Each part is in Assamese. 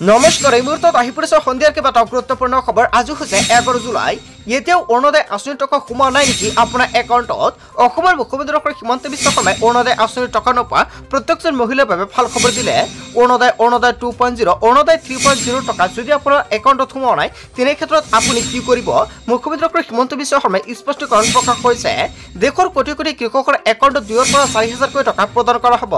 নমস্কাৰ, এই মুহূৰ্তত আহি পৰিছে সন্ধিয়াৰ কেইবাটাও গুৰুত্বপূৰ্ণ খবৰ। আজি হৈছে 11 জুলাই। এতিয়াও অৰুণোদয় আঁচনিৰ টকা সোমোৱা নাই নেকি আপোনাৰ একাউণ্টত? অসমৰ মুখ্যমন্ত্ৰী ডক্টৰ হিমন্ত বিশ্ব শৰ্মাই অৰুণোদয় আঁচনিৰ টকা নোপোৱা প্ৰত্যেকজন মহিলাৰ বাবে ভাল খবৰ দিলে। অৰুণোদয় 2.0, অৰুণোদয় 3.0 টকা যদি আপোনাৰ একাউণ্টত সোমোৱা নাই, তেনে ক্ষেত্ৰত আপুনি কি কৰিব? মুখ্যমন্ত্ৰী ডক্টৰ হিমন্ত বিশ্ব শৰ্মাই স্পষ্টীকৰণ প্ৰকাশ কৰিছে। দেশৰ কোটি কোটি কৃষকৰ একাউণ্টত 2,000 পৰা 4,000 টকা প্ৰদান কৰা হ'ব।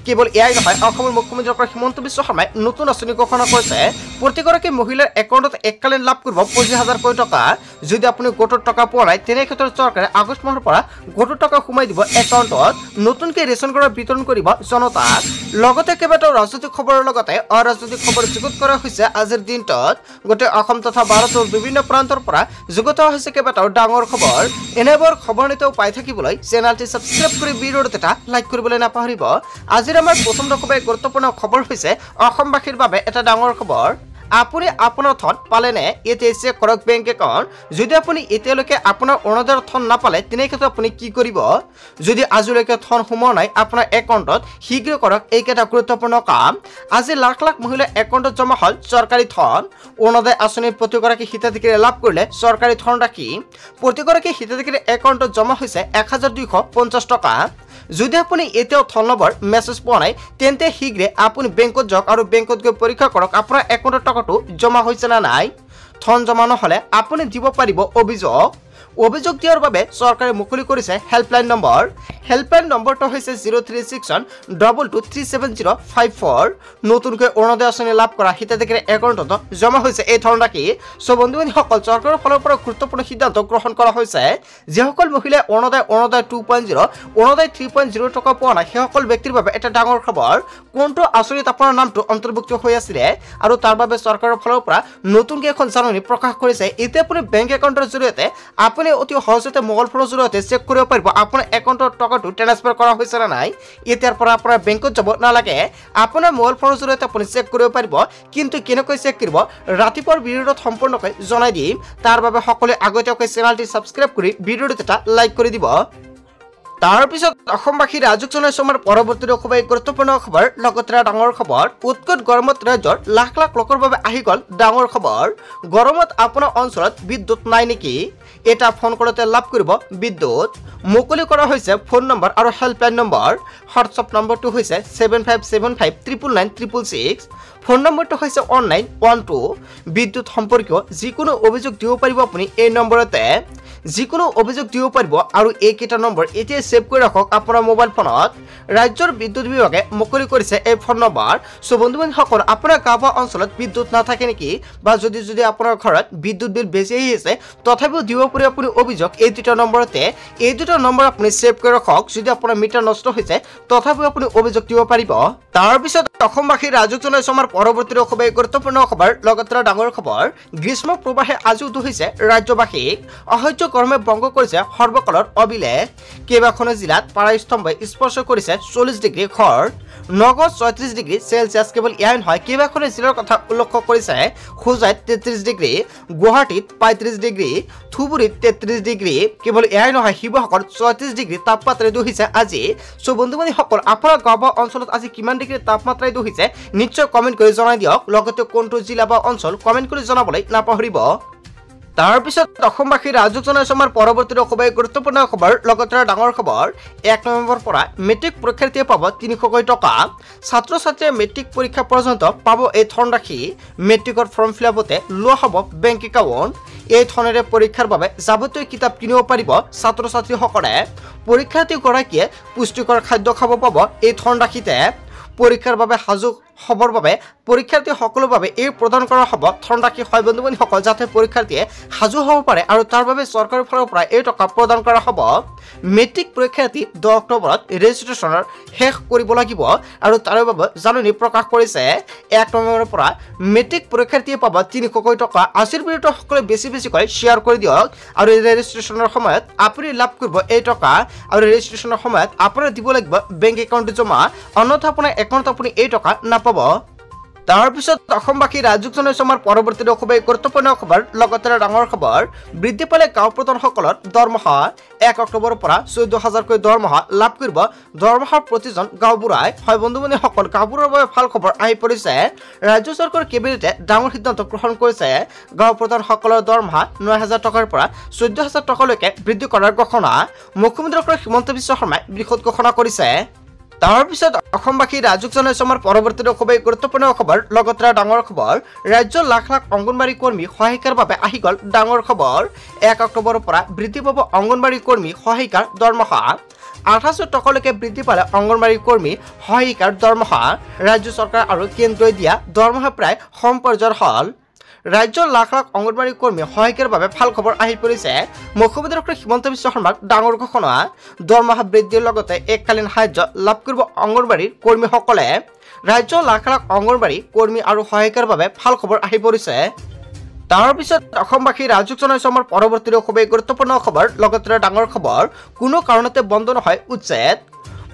কেৱল এয়াই নহয়, অসমৰ মুখ্যমন্ত্ৰী ডক্টৰ হিমন্ত বিশ্ব শৰ্মাই নতুন আঁচনি ঘোষণা কৰিছে। প্ৰতিগৰাকী মহিলাৰ একাউণ্টত এককালীন লাভ কৰিব 25,000 টকা। যদি আপুনি গোটৰ টকা পোৱা নাই, তেনে ক্ষেত্ৰত চৰকাৰে আগষ্ট মাহৰ পৰা গোটৰ টকা সোমাই দিব একাউণ্টত। নতুনকৈ ৰেচন কাৰ্ড বিতৰণ কৰিব জনতাক। লগতে কেইবাটাও ৰাজনৈতিক খবৰৰ লগতে অৰাজনৈতিক খবৰ যুগুত কৰা হৈছে আজিৰ দিনটোত। গোটেই অসম তথা ভাৰতৰ বিভিন্ন প্ৰান্তৰ পৰা যুগুত হৈছে কেইবাটাও ডাঙৰ খবৰ। এনেবোৰ খবৰ নিতেও পাই থাকিবলৈ চেনেলটি ছাবস্ক্ৰাইব কৰি ভিডিঅ'টো এটা লাইক কৰিবলৈ নাপাহৰিব। আজিৰ আমাৰ প্ৰথম গুৰুত্বপূৰ্ণ খবৰ হৈছে অসমবাসীৰ বাবে এটা ডাঙৰ খবৰ। আপুনি আপোনাৰ ধন পালেনে? এতিয়া চেক কৰক বেংক একাউণ্ট। যদি আপুনি এতিয়ালৈকে আপোনাৰ অৰুণোদয়ৰ ধন নাপালে, তেনে ক্ষেত্ৰত আপুনি কি কৰিব? যদি আজিলৈকে ধন সোমোৱা নাই আপোনাৰ একাউণ্টত, শীঘ্ৰে কৰক এইকেইটা গুৰুত্বপূৰ্ণ কাম। আজি লাখ লাখ মহিলাৰ একাউণ্টত জমা হ'ল চৰকাৰী ধন। অৰুণোদয় আঁচনিৰ প্ৰতিগৰাকী হিতাধিকাৰীয়ে লাভ কৰিলে চৰকাৰী ধনৰাশি। প্ৰতিগৰাকী হিতাধিকাৰীৰ একাউণ্টত জমা হৈছে 1,250 টকা। যদি আপুনি এতিয়াও ধন লাভৰ মেছেজ পোৱা নাই, তেন্তে শীঘ্ৰে আপুনি বেংকত যাওক আৰু বেংকত গৈ পৰীক্ষা কৰক আপোনাৰ একাউণ্টৰ টকাটো জমা হৈছে নে নাই। ধন জমা নহ'লে আপুনি দিব পাৰিব অভিযোগ। অভিযোগ দিয়াৰ বাবে চৰকাৰে মুকলি কৰিছে হেল্পলাইন নম্বৰ। হেল্পলাইন নম্বৰটো হৈছে 036122370554। নতুনকৈ অৰুণোদয় আঁচনি লাভ কৰা হিতাধিকাৰীৰ একাউণ্টত জমা হৈছে এই ধনৰাশি। বন্ধু-বান্ধৱীসকল, চৰকাৰৰ ফালৰ পৰা গুৰুত্বপূৰ্ণ সিদ্ধান্ত গ্ৰহণ কৰা হৈছে। যিসকল মহিলাই অৰুণোদয় 2.0, অৰুণোদয় 3.0 টকা পোৱা নাই, সেইসকল ব্যক্তিৰ বাবে এটা ডাঙৰ খবৰ। কোনটো আঁচনিত আপোনাৰ নামটো অন্তৰ্ভুক্ত হৈ আছিলে আৰু তাৰ বাবে চৰকাৰৰ ফালৰ পৰা নতুনকৈ এখন জাননী প্ৰকাশ কৰিছে। এতিয়া আপুনি বেংক একাউণ্টৰ জৰিয়তে আপুনি অতি সহজতে মোবাইল ফোনৰ জৰিয়তে চেক কৰিব পাৰিব আপোনাৰ একাউণ্টৰ টকাটো ট্ৰান্সফাৰ কৰা হৈছে নে নাই। এতিয়াৰ পৰা আপোনাৰ বেংকত যাব নালাগে, আপোনাৰ মোবাইল ফোনৰ জৰিয়তে আপুনি চেক কৰিব পাৰিব। কিন্তু কেনেকৈ চেক কৰিব, ৰাতিপুৱাৰ ভিডিঅ'ত সম্পূৰ্ণকৈ জনাই দিম। তাৰ বাবে সকলোৱে আগতীয়াকৈ চেনেলটি ছাবস্ক্ৰাইব কৰি ভিডিঅ'টো এটা লাইক কৰি দিব। তাৰপিছত অসমবাসীৰ ৰাজুক জনাইছো আমাৰ পৰৱৰ্তী খুবেই গুৰুত্বপূৰ্ণ খবৰ। লগতে ডাঙৰ খবৰ, উৎকট গৰমত ৰাজ্যৰ লাখ লাখ লোকৰ বাবে আহি গ'ল ডাঙৰ খবৰ। গৰমত আপোনাৰ অঞ্চলত বিদ্যুৎ নাই নেকি? এটা ফোন কৰোঁতে লাভ কৰিব বিদ্যুৎ। মুকলি কৰা হৈছে ফোন নম্বৰ আৰু হেল্পলাইন নম্বৰ। হোৱাটছআপ নম্বৰটো হৈছে 7575999666। ফোন নম্বৰটো হৈছে 1912। বিদ্যুৎ সম্পৰ্কীয় যিকোনো অভিযোগ দিব পাৰিব আপুনি এই নম্বৰতে। যিকোনো অভিযোগ দিব পাৰিব আৰু এইকেইটা নম্বৰ এতিয়া সেভ কৰি ৰাখক আপোনাৰ মোবাইল ফোনত। ৰাজ্যৰ বিদ্যুৎ বিভাগে মুকলি কৰিছে এই ফোন নম্বৰ। বন্ধু-বান্ধৱীসকল, আপোনাৰ গাঁও অঞ্চলত বিদ্যুৎ নাথাকে নেকি, বা যদি আপোনাৰ ঘৰত বিদ্যুৎ বিল বেছি আহি আছে, তথাপিও দিব পাৰে আপুনি অভিযোগ এই দুটা নম্বৰতে। এই দুটা নম্বৰ আপুনি সেভ কৰি ৰাখক। যদি আপোনাৰ মিটাৰ নষ্ট হৈছে, তথাপিও আপুনি অভিযোগ দিব পাৰিব। তাৰপিছত অসমবাসীৰ ৰাজুক জনাইছো আমাৰ পৰৱৰ্তী খুবেই গুৰুত্বপূৰ্ণ খবৰ। লগতে ডাঙৰ খবৰ, গ্ৰীষ্ম প্ৰবাহে আজিও দুহিছে ৰাজ্যবাসীক। অসহ্য গৰমে ভংগ কৰিছে সৰ্বকালৰ অভিলেখ। কেইবাখনো জিলাত পাৰাস্তম্ভই স্পৰ্শ কৰিছে 40 ডিগ্ৰী ঘৰ। নগাঁৱত 36 ডিগ্ৰী চেলচিয়াছ। কেৱল এয়াই নহয়, কেইবাখনো জিলাৰ কথা উল্লেখ কৰিছে। হোজাইত 33 ডিগ্ৰী, গুৱাহাটীত 35 ডিগ্ৰী, ধুবুৰীত 33 ডিগ্ৰী। কেৱল এয়াই নহয়, শিৱসাগৰত 34 ডিগ্ৰী তাপমাত্ৰাই দুহিছে আজি। বন্ধু-বান্ধৱীসকল, আপোনাৰ গাঁও অঞ্চলত আজি কিমান ডিগ্ৰী তাপমাত্ৰাই দুহিছে নিশ্চয় কমেণ্ট কৰি জনাই দিয়ক। লগতে কোনটো জিলা বা অঞ্চল কমেণ্ট কৰি জনাবলৈ নাপাহৰিব। তাৰপিছত অসমবাসীৰ ৰাজুক জনাইছো আমাৰ পৰৱৰ্তী খুবেই গুৰুত্বপূৰ্ণ খবৰ। লগতে ডাঙৰ খবৰ, 1 নৱেম্বৰৰ পৰা মেট্ৰিক পৰীক্ষাৰ্থীয়ে পাব 300 টকা। ছাত্ৰ ছাত্ৰীয়ে মেট্ৰিক পৰীক্ষা পৰ্যন্ত পাব এই ধনৰাশি। মেট্ৰিকৰ ফৰ্ম ফিলাপতে লোৱা হ'ব বেংক একাউণ্ট। এই ধনেৰে পৰীক্ষাৰ বাবে যাৱতীয় কিতাপ কিনিব পাৰিব ছাত্ৰ ছাত্ৰীসকলে। পৰীক্ষাৰ্থীগৰাকীয়ে পুষ্টিকৰ খাদ্য খাব পাব এই ধনৰাশিতে। পৰীক্ষাৰ বাবে সাজু হ'বৰ বাবে পৰীক্ষাৰ্থীসকলৰ বাবে এই প্ৰদান কৰা হ'ব ধনৰাশি। হয় বন্ধু-বান্ধৱীসকল, যাতে পৰীক্ষাৰ্থীয়ে সাজু হ'ব পাৰে আৰু তাৰ বাবে চৰকাৰৰ ফালৰ পৰা এই টকা প্ৰদান কৰা হ'ব। মেট্ৰিক পৰীক্ষাৰ্থী 10 অক্টোবৰত ৰেজিষ্ট্ৰেশ্যনৰ শেষ কৰিব লাগিব আৰু তাৰ বাবে জাননী প্ৰকাশ কৰিছে। 1 নৱেম্বৰৰ পৰা মেট্ৰিক পৰীক্ষাৰ্থীয়ে পাব 300 টকা। আজিৰ ভিডিঅ'টো সকলোৱে বেছিকৈ শ্বেয়াৰ কৰি দিয়ক আৰু ৰেজিষ্ট্ৰেশ্যনৰ সময়ত আপুনি লাভ কৰিব এই টকা। আৰু ৰেজিষ্ট্ৰেশ্যনৰ সময়ত আপোনাৰ দিব লাগিব বেংক একাউণ্ট জমা, অন্যথা আপোনাৰ একাউণ্টত আপুনি এই টকা নাপাব। তাৰপিছত অসমবাসী ৰাজ্যক জনাইছো আমাৰ পৰৱৰ্তী খুবেই গুৰুত্বপূৰ্ণ খবৰ লগতে ডাঙৰ খবৰ বৃদ্ধি পালে গাঁও প্ৰধানসকলৰ দৰমহা 1 অক্টোবৰৰ পৰা 14,000কৈ দৰমহা লাভ কৰিব দৰমহা প্ৰতিজন গাঁওবুঢ়াই হয় বন্ধু-বান্ধৱীসকল গাঁওবুঢ়াৰ বাবে ভাল খবৰ আহি পৰিছে ৰাজ্য চৰকাৰৰ কেবিনেটে ডাঙৰ সিদ্ধান্ত গ্ৰহণ কৰিছে গাঁও প্ৰধানসকলৰ দৰমহা 9,000 টকাৰ পৰা 14,000 টকালৈকে বৃদ্ধি কৰাৰ ঘোষণা মুখ্যমন্ত্ৰী ডক্টৰ হিমন্ত বিশ্ব শৰ্মাই বৃহৎ ঘোষণা কৰিছে তাৰপিছত অসমবাসী ৰাজ্যক জনাইছো আমাৰ পৰৱৰ্তী খুবেই গুৰুত্বপূৰ্ণ খবৰ লগতে ডাঙৰ খবৰ ৰাজ্যৰ লাখ লাখ অংগনবাড়ী কৰ্মী সহায়িকাৰ বাবে আহি গ'ল ডাঙৰ খবৰ 1 অক্টোবৰৰ পৰা বৃদ্ধি পাব অংগনবাড়ী কৰ্মী সহায়িকাৰ দৰমহা 28,000 টকালৈকে বৃদ্ধি পালে অংগনবাড়ী কৰ্মী সহায়িকাৰ দৰমহা ৰাজ্য চৰকাৰ আৰু কেন্দ্ৰই দিয়া দৰমহা প্ৰায় সম পৰ্যায়ৰ হ'ল ৰাজ্যৰ লাখ লাখ অংগনবাড়ী কৰ্মী সহায়িকাৰ বাবে ভাল খবৰ আহি পৰিছে মুখ্যমন্ত্ৰী ডক্টৰ হিমন্ত বিশ্ব শৰ্মাৰ ডাঙৰ ঘোষণা দৰমহা বৃদ্ধিৰ লগতে এককালীন সাহায্য লাভ কৰিব অংগনবাড়ীৰ কৰ্মীসকলে ৰাজ্যৰ লাখ লাখ অংগনবাড়ী কৰ্মী আৰু সহায়িকাৰ বাবে ভাল খবৰ আহি পৰিছে তাৰপিছত অসমবাসী ৰাজ্যক জনাইছো আমাৰ পৰৱৰ্তী খুবেই গুৰুত্বপূৰ্ণ খবৰ লগতে ডাঙৰ খবৰ কোনো কাৰণতে বন্ধ নহয় উচ্ছেদ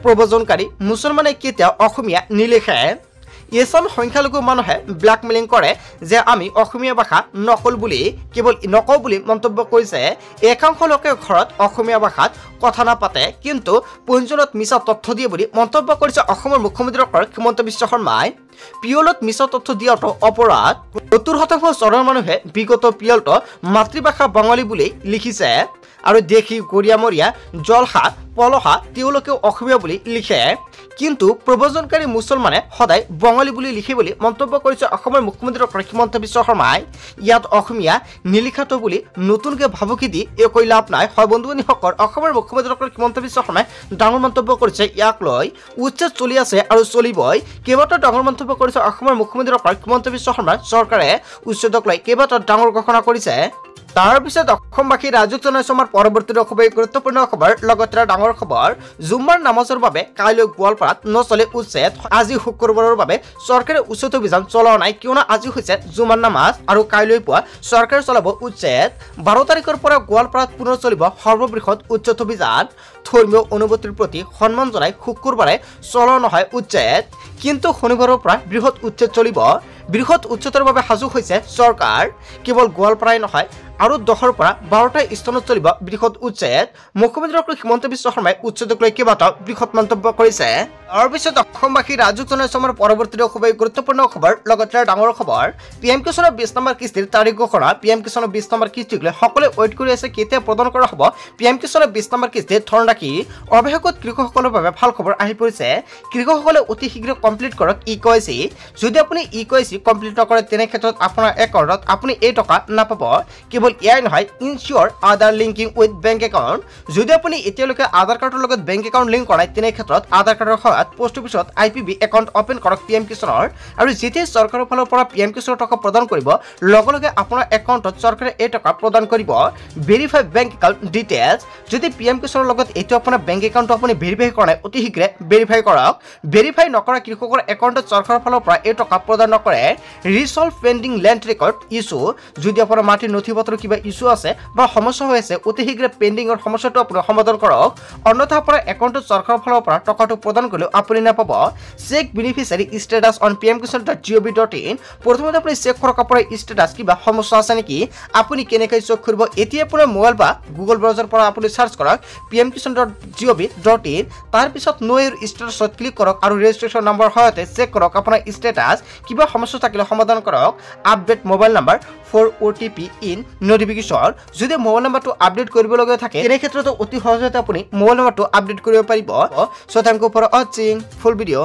প্ৰব্ৰজনকাৰী মুছলমানে কেতিয়াও অসমীয়া নিলিখে এজন সংখ্যালঘু মানুহে ব্ল্যাকমেলিং কৰে যে আমি অসমীয়া ভাষা নকওঁ বুলি মন্তব্য কৰিছে একাংশ লোকে ঘৰত অসমীয়া ভাষাত কথা নাপাতে কিন্তু পঞ্জীয়নত মিছা তথ্য দিয়ে বুলি মন্তব্য কৰিছে অসমৰ মুখ্যমন্ত্ৰী ডক্টৰ হিমন্ত বিশ্ব শৰ্মাই পিয়লত মিছা তথ্য দিয়াটো অপৰাধ 70% চৰৰ মানুহে বিগত পিয়লত মাতৃভাষা বঙালী বুলি লিখিছে আৰু দেখি গৰিয়ামৰীয়া জলহা পলহা তেওঁলোকেও অসমীয়া বুলি লিখে কিন্তু প্ৰব্ৰজনকাৰী মুছলমানে সদায় বঙালী বুলি লিখে বুলি মন্তব্য কৰিছে অসমৰ মুখ্যমন্ত্ৰী ডক্টৰ হিমন্ত বিশ্ব শৰ্মাই ইয়াত অসমীয়া নিলিখাটো বুলি নতুনকৈ ভাবুকি দি একো লাভ নাই হয় বন্ধু-বান্ধৱীসকল অসমৰ মুখ্যমন্ত্ৰী ডক্টৰ হিমন্ত বিশ্ব শৰ্মাই ডাঙৰ মন্তব্য কৰিছে ইয়াক লৈ উচ্ছেদ চলি আছে আৰু চলিবই কেইবাটাও ডাঙৰ মন্তব্য কৰিছে অসমৰ মুখ্যমন্ত্ৰী ডক্টৰ হিমন্ত বিশ্ব শৰ্মাৰ চৰকাৰে উচ্ছেদক লৈ কেইবাটাও ডাঙৰ ঘোষণা কৰিছে তাৰপিছত অসমবাসী ৰাজ্যক জনাইছো আমাৰ পৰৱৰ্তী খুবেই গুৰুত্বপূৰ্ণ খবৰ লগতে ডাঙৰ খবৰ জুম্মাৰ নামাজৰ বাবে কাইলৈ গোৱালপাৰাত নচলে উচ্ছেদ আজি শুক্ৰবাৰৰ বাবে চৰকাৰে উচ্ছেদ অভিযান চলোৱা নাই কিয়নো আজি হৈছে জুম্মাৰ নামাজ আৰু কাইলৈ পুৱা চৰকাৰে চলাব উচ্ছেদ 12 তাৰিখৰ পৰা গোৱালপাৰাত পুনৰ চলিব সৰ্ববৃহৎ উচ্ছেদ অভিযান ধৰ্মীয় অনুভূতিৰ প্ৰতি সন্মান জনাই শুক্ৰবাৰে চলোৱা নহয় উচ্ছেদ কিন্তু শনিবাৰৰ পৰা বৃহৎ উচ্ছেদ চলিব বৃহৎ উচ্ছেদৰ বাবে সাজু হৈছে চৰকাৰ কেৱল গোৱালপাৰাই নহয় আৰু 10ৰ পৰা 12টা স্থানত চলিব বৃহৎ উচ্ছেদ মুখ্যমন্ত্ৰী ডক্টৰ হিমন্ত বিশ্ব শৰ্মাই উচ্ছেদক লৈ কেইবাটাও বৃহৎ মন্তব্য কৰিছে তাৰপিছত অসমবাসী ৰাজ্যক জনাইছো আমাৰ পৰৱৰ্তী খুবেই গুৰুত্বপূৰ্ণ খবৰ লগতে ডাঙৰ খবৰ পিএম কিষাণৰ 20 নম্বৰ কিস্তিৰ তাৰিখ ঘোষণা পিএম কিষাণৰ 20 নম্বৰ কিস্তিক লৈ সকলোৱে ৱেইট কৰি আছে কেতিয়া প্ৰদান কৰা হ'ব পিএম কিষাণৰ 20 নম্বৰ কিস্তিৰ ধৰণ ৰাখি অৱশেষত কৃষকসকলৰ বাবে ভাল খবৰ আহি পৰিছে কৃষকসকলে অতি শীঘ্ৰে কমপ্লিট কৰক ইকেৱাইচি যদি আপুনি ইকেৱাইচি কমপ্লিট নকৰে তেনে ক্ষেত্ৰত আপোনাৰ একাউণ্টত আপুনি এই টকা নাপাব কেৱল ইয়াই নহয় ইনচিয়ৰ আধাৰ লিংকিং উইথ বেংক একাউণ্ট যদি আপুনি এতিয়ালৈকে আধাৰ কাৰ্ডৰ লগত বেংক একাউণ্ট লিংক কৰা নাই তেনে ক্ষেত্ৰত আধাৰ কাৰ্ডৰ সহায়ত পোষ্ট অফিচত IPB একাউণ্ট ওপেন কৰক পিএম কিষাণৰ আৰু যেতিয়া চৰকাৰৰ ফালৰ পৰা পিএম কিষাণৰ টকা প্ৰদান কৰিব লগে লগে আপোনাৰ একাউণ্টত চৰকাৰে এই টকা প্ৰদান কৰিব ভেৰিফাই বেংক একাউণ্ট ডিটেইলছ যদি পিএম কিষাণৰ লগত এইটো আপোনাৰ বেংক একাউণ্টটো আপুনি ভেৰিফাই কৰা নাই অতি শীঘ্ৰে ভেৰিফাই কৰক ভেৰিফাই নকৰা কৃষকৰ একাউণ্টত চৰকাৰৰ ফালৰ পৰা এই টকা প্ৰদান নকৰে ৰিছল্ভ পেণ্ডিং লেণ্ড ৰেকৰ্ড ইছ্যু যদি আপোনাৰ মাটিৰ নথিপত্ৰ কিবা ইছ্যু আছে বা সমস্যা হৈ আছে অতি শীঘ্ৰে পেণ্ডিঙৰ সমস্যাটো আপুনি সমাধান কৰক অন্যথা আপোনাৰ একাউণ্টত চৰকাৰৰ ফালৰ পৰা টকাটো প্ৰদান কৰিলে আপুনি নাপাব check beneficiary status on pmkisan.gov.in প্ৰথমতে আপুনি চেক কৰক আপোনাৰ ষ্টেটাছ কিবা সমস্যা আছে নেকি আপুনি কেনেকৈ চেক কৰিব এতিয়া আপোনাৰ মোবাইল বা গুগল ব্ৰাউজাৰ পৰা আপুনি সাৰ্চ কৰক pmkisan.gov.in তাৰ পিছত নো ইউৰ ষ্টেটাছত ক্লিক কৰক আৰু ৰেজিষ্ট্ৰেচন নম্বৰ সহায়তে চেক কৰক আপোনাৰ ষ্টেটাছ কিবা সমস্যা থাকিলে সমাধান কৰক update mobile number for OTP in notification যদি মোবাইল নম্বৰটো আপডেট কৰিব লগা থাকে তেনে ক্ষেত্ৰত অতি সহজতে আপুনি মোবাইল নম্বৰটো আপডেট কৰিব পাৰিব so thank you for watching full video